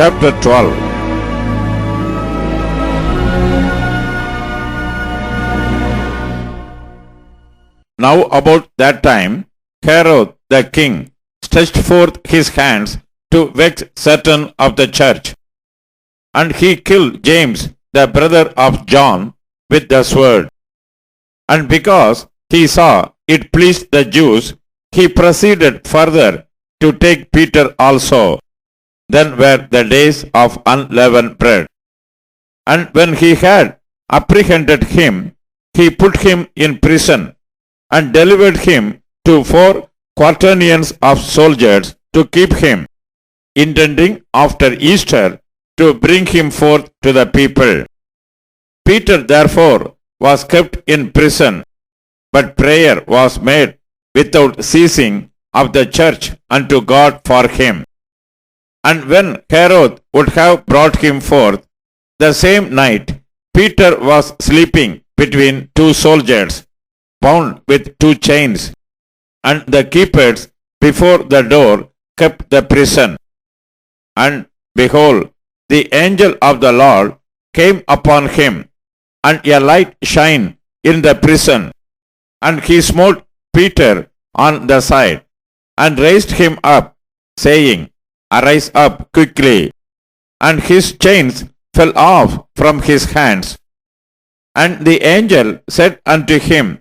Chapter 12. Now about that time, Herod the king stretched forth his hands to vex certain of the church, and he killed James, the brother of John, with the sword. And because he saw it pleased the Jews, he proceeded further to take Peter also. Then were the days of unleavened bread. And when he had apprehended him, he put him in prison, and delivered him to 4 quaternions of soldiers to keep him, intending after Easter to bring him forth to the people. Peter therefore was kept in prison, but prayer was made without ceasing of the church unto God for him. And when Herod would have brought him forth, the same night Peter was sleeping between 2 soldiers, bound with 2 chains, and the keepers before the door kept the prison. And behold, the angel of the Lord came upon him, and a light shined in the prison, and he smote Peter on the side, and raised him up, saying, Arise up quickly. And his chains fell off from his hands. And the angel said unto him,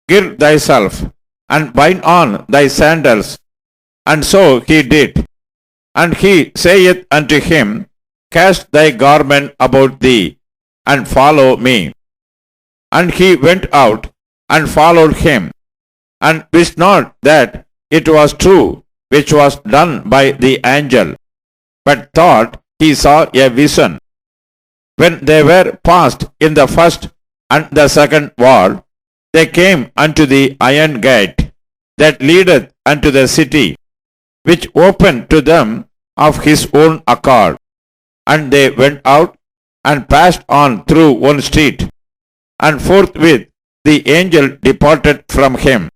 Gird thyself, and bind on thy sandals. And so he did. And he saith unto him, Cast thy garment about thee, and follow me. And he went out, and followed him, and wist not that it was true which was done by the angel, but thought he saw a vision. When they were passed in the first and the second ward, they came unto the iron gate that leadeth unto the city, which opened to them of his own accord. And they went out and passed on through one street, and forthwith the angel departed from him.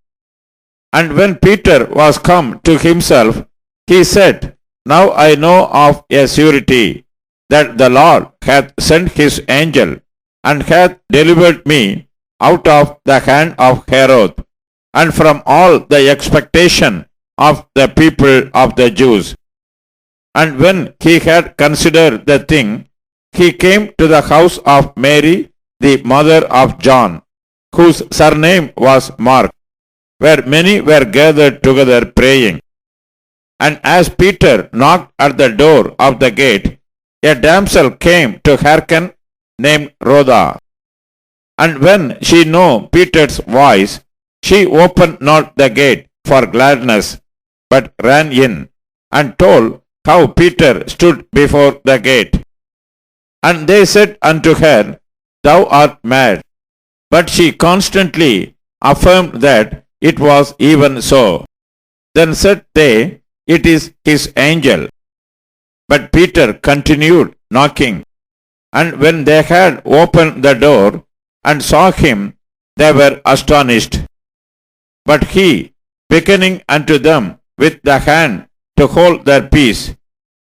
And when Peter was come to himself, he said, Now I know of a surety that the Lord hath sent his angel, and hath delivered me out of the hand of Herod, and from all the expectation of the people of the Jews. And when he had considered the thing, he came to the house of Mary, the mother of John, whose surname was Mark, where many were gathered together praying. And as Peter knocked at the door of the gate, a damsel came to hearken, named Rhoda. And when she knew Peter's voice, she opened not the gate for gladness, but ran in, and told how Peter stood before the gate. And they said unto her, Thou art mad. But she constantly affirmed that it was even so. Then said they, It is his angel. But Peter continued knocking. And when they had opened the door and saw him, they were astonished. But he, beckoning unto them with the hand to hold their peace,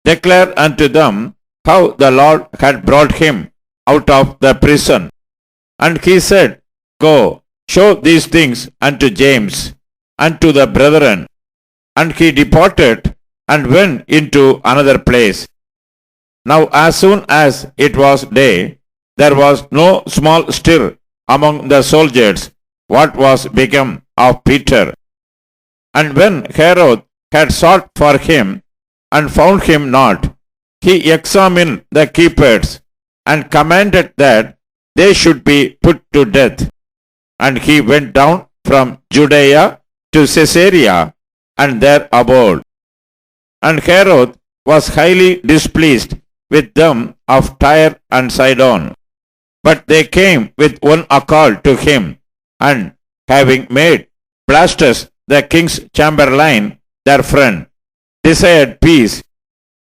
declared unto them how the Lord had brought him out of the prison. And he said, Go, show these things unto James, and to the brethren. And he departed, and went into another place. Now as soon as it was day, there was no small stir among the soldiers, what was become of Peter. And when Herod had sought for him, and found him not, he examined the keepers, and commanded that they should be put to death. And he went down from Judea to Caesarea, and there abode. And Herod was highly displeased with them of Tyre and Sidon. But they came with one accord to him, and having made Blastus the king's chamberlain their friend, desired peace,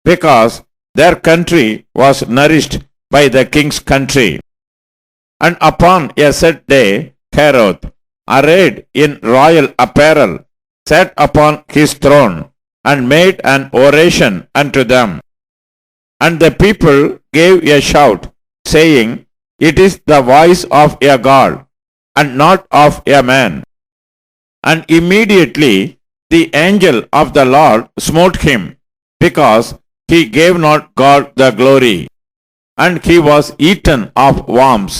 because their country was nourished by the king's country. And upon a set day, Herod, arrayed in royal apparel, sat upon his throne, and made an oration unto them. And the people gave a shout, saying, It is the voice of a God, and not of a man. And immediately the angel of the Lord smote him, because he gave not God the glory. And he was eaten of worms,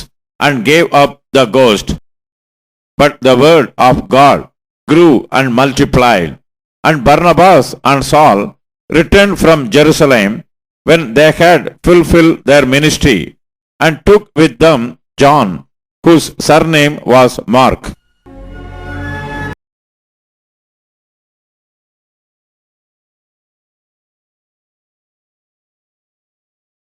and gave up the ghost. But the word of God grew and multiplied. And Barnabas and Saul returned from Jerusalem when they had fulfilled their ministry, and took with them John, whose surname was Mark.